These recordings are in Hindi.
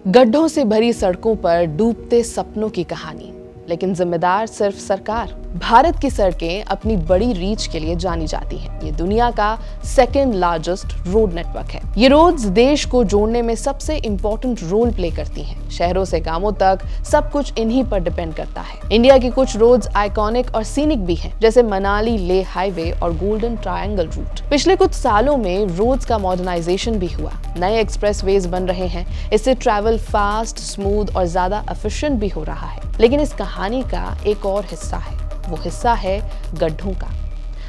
गड्ढों से भरी सड़कों पर डूबते सपनों की कहानी, लेकिन जिम्मेदार सिर्फ सरकार। भारत की सड़कें अपनी बड़ी रीच के लिए जानी जाती हैं। ये दुनिया का सेकेंड लार्जेस्ट रोड नेटवर्क है। ये रोड्स देश को जोड़ने में सबसे इंपॉर्टेंट रोल प्ले करती हैं। शहरों से गांवों तक सब कुछ इन्हीं पर डिपेंड करता है। इंडिया की कुछ रोड्स आइकॉनिक और सीनिक भी हैं, जैसे मनाली ले हाईवे और गोल्डन ट्रायंगल रूट। पिछले कुछ सालों में रोड्स का मॉडर्नाइजेशन भी हुआ। नए एक्सप्रेसवेज बन रहे हैं। इससे ट्रैवल फास्ट, स्मूथ और ज्यादा एफिशिएंट भी हो रहा है। लेकिन इस कहानी का एक और हिस्सा है। वो हिस्सा है गड्ढों का।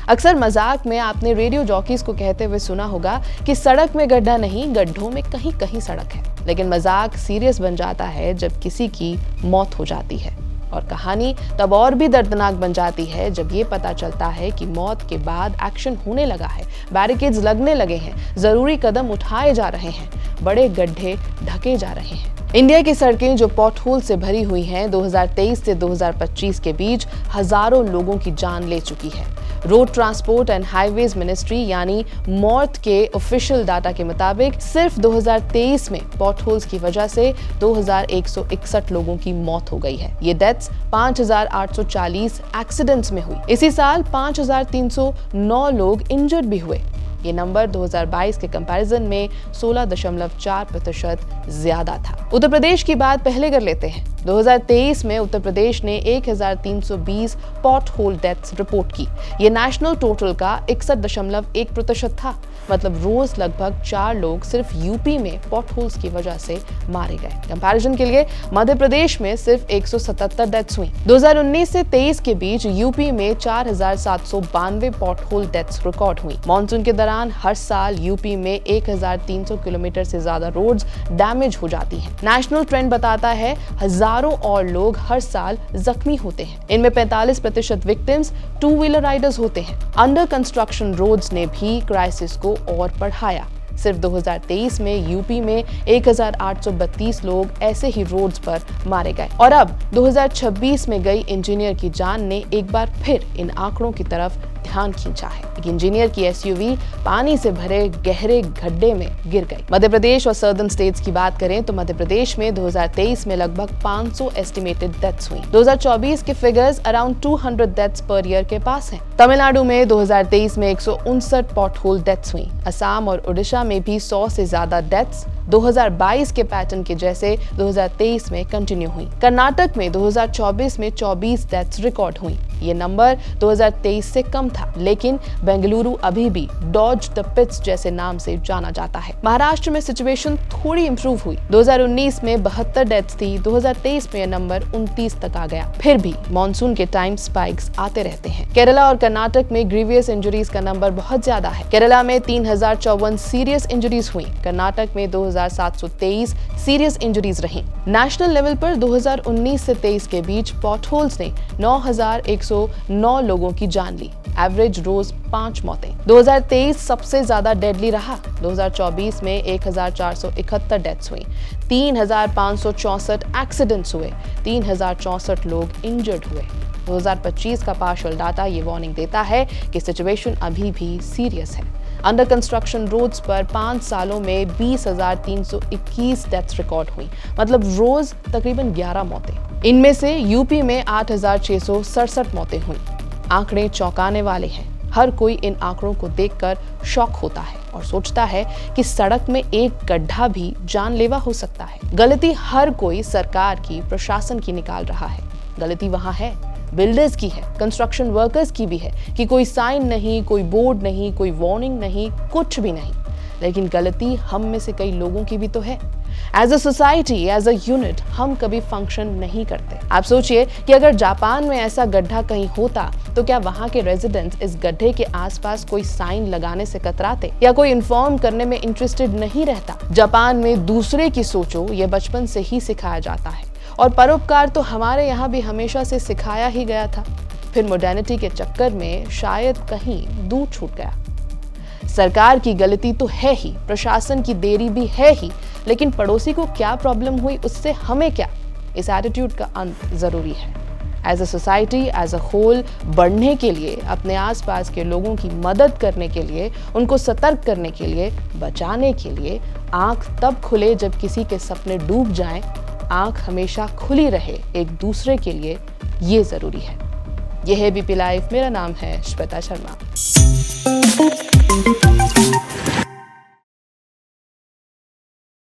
अक्सर मजाक में आपने रेडियो जॉकीज को कहते हुए सुना होगा कि सड़क में गड्ढा नहीं, गड्ढों में कहीं कहीं सड़क है। लेकिन मजाक सीरियस बन जाता है जब किसी की मौत हो जाती है, और कहानी तब और भी दर्दनाक बन जाती है जब ये पता चलता है कि मौत के बाद एक्शन होने लगा है, बैरिकेड्स लगने लगे हैं, जरूरी कदम उठाए जा रहे हैं, बड़े गड्ढे ढके जा रहे हैं। इंडिया की सड़कें जो पॉटहोल से भरी हुई हैं, 2023 से 2025 के बीच हजारों लोगों की जान ले चुकी है। Road transport and highways ministry यानी मॉर्थ के ऑफिशियल डाटा के मुताबिक सिर्फ 2023 में पॉटहोल्स की वजह से 2161 लोगों की मौत हो गई है। ये डेथ्स 5840 एक्सीडेंट्स में हुई। इसी साल 5309 लोग इंजर्ड भी हुए। ये नंबर 2022 के कंपैरिजन में 16.4% ज्यादा था। उत्तर प्रदेश की बात पहले कर लेते हैं। 2023 में उत्तर प्रदेश ने 1320 पॉट होल डेथ्स रिपोर्ट की। ये नेशनल टोटल का 61.1% था। मतलब रोज लगभग 4 लोग सिर्फ यूपी में पॉट होल्स की वजह से मारे गए। कंपैरिजन के लिए मध्य प्रदेश में सिर्फ 177 डेथ्स हुई। 2019 से 23 के बीच यूपी में 4792 पॉट होल डेथ्स रिकॉर्ड हुई। मॉनसून के दौरान हर साल यूपी में 1300 किलोमीटर से ज्यादा रोड्स डैमेज हो जाती हैं। नेशनल ट्रेंड बताता है हजारों और लोग हर साल जख्मी होते हैं। इनमें 45% विक्टिम्स टू व्हीलर राइडर्स होते हैं। अंडर कंस्ट्रक्शन रोड्स ने भी क्राइसिस को और बढ़ाया। सिर्फ 2023 में यूपी में 1832 लोग ऐसे ही रोड्स पर मारे गए, और अब 2026 में गई इंजीनियर की जान ने एक बार फिर इन आंकड़ों की तरफ ध्यान खींचा है। एक इंजीनियर की एसयूवी पानी से भरे गहरे गड्ढे में गिर गई। मध्य प्रदेश और सदर्न स्टेट्स की बात करें तो मध्य प्रदेश में 2023 में लगभग 500 एस्टिमेटेड डेथ्स हुई। 2024 के figures around 200 deaths per year के पास हैं। तमिलनाडु में 2023 में 159 पॉट होल डेथ्स हुई। असम और ओडिशा में भी 100 से ज्यादा डेथ्स 2022 के पैटर्न के जैसे 2023 में कंटिन्यू हुई। कर्नाटक में 2024 में 24 डेथ्स रिकॉर्ड हुई। ये नंबर 2023 से कम था, लेकिन बेंगलुरु अभी भी डॉज द पिट्स जैसे नाम से जाना जाता है। महाराष्ट्र में सिचुएशन थोड़ी इंप्रूव हुई। 2019 में 72 डेथ्स थी। 2023 में यह नंबर 29 तक आ गया। फिर भी मॉनसून के टाइम स्पाइक्स आते रहते हैं। केरला और कर्नाटक में ग्रीवियस इंजरीज का नंबर बहुत ज्यादा है। केरला में 3054 सीरियस इंजरीज हुई। कर्नाटक में 2723 सीरियस इंजरीज रही। नेशनल लेवल पर 2019 से 23 के बीच पॉटहोल्स ने 9109 लोगों की जान ली। एवरेज रोज 5 मौतें। 2023 सबसे ज्यादा डेडली रहा। 2024 में 1471 डेथ्स हुई। 3564 एक्सीडेंट्स हुए। 3064 लोग इंजर्ड हुए। 2025 का पार्शियल डाटा ये वार्निंग देता है कि सिचुएशन अभी भी सीरियस है। अंडर कंस्ट्रक्शन रोड्स पर 5 सालों में 20,321 डेथ्स रिकॉर्ड हुई। मतलब रोज तकरीबन 11 मौतें। इनमें से यूपी में 8,667 मौतें हुई। आंकड़े चौंकाने वाले हैं। हर कोई इन आंकड़ों को देखकर शॉक होता है और सोचता है कि सड़क में एक गड्ढा भी जानलेवा हो सकता है। गलती हर कोई सरकार की, प्रशासन की निकाल रहा है। गलती वहां है, बिल्डर्स की है, कंस्ट्रक्शन वर्कर्स की भी है कि कोई साइन नहीं, कोई बोर्ड नहीं, कोई वार्निंग नहीं, कुछ भी नहीं। लेकिन गलती हम में से कई लोगों की भी तो है। As a society, as a unit हम कभी फंक्शन नहीं करते। आप सोचिए कि अगर जापान में ऐसा गड्ढा कहीं होता तो क्या वहां के रेजिडेंट्स इस गड्ढे के आसपास कोई साइन लगाने से कतराते या कोई इन्फॉर्म करने में इंटरेस्टेड नहीं रहता? जापान में दूसरे की सोचो ये बचपन से ही सिखाया जाता है, और परोपकार तो हमारे यहाँ भी हमेशा से सिखाया ही गया था। फिर मॉडर्निटी के चक्कर में शायद कहीं दूर छूट गया। सरकार की गलती तो है ही, प्रशासन की देरी भी है ही, लेकिन पड़ोसी को क्या प्रॉब्लम हुई उससे हमें क्या? इस एटीट्यूड का अंत जरूरी है। As a society, as a whole बढ़ने के लिए, अपने आसपास के लोगों की मदद करने के लिए, उनको सतर्क करने के लिए, बचाने के लिए आंख तब खुले जब किसी के सपने डूब जाएं। आंख हमेशा खुली रहे एक दूसरे के लिए, ये जरूरी है। यह है बीपी लाइव, मेरा नाम है श्वेता शर्मा।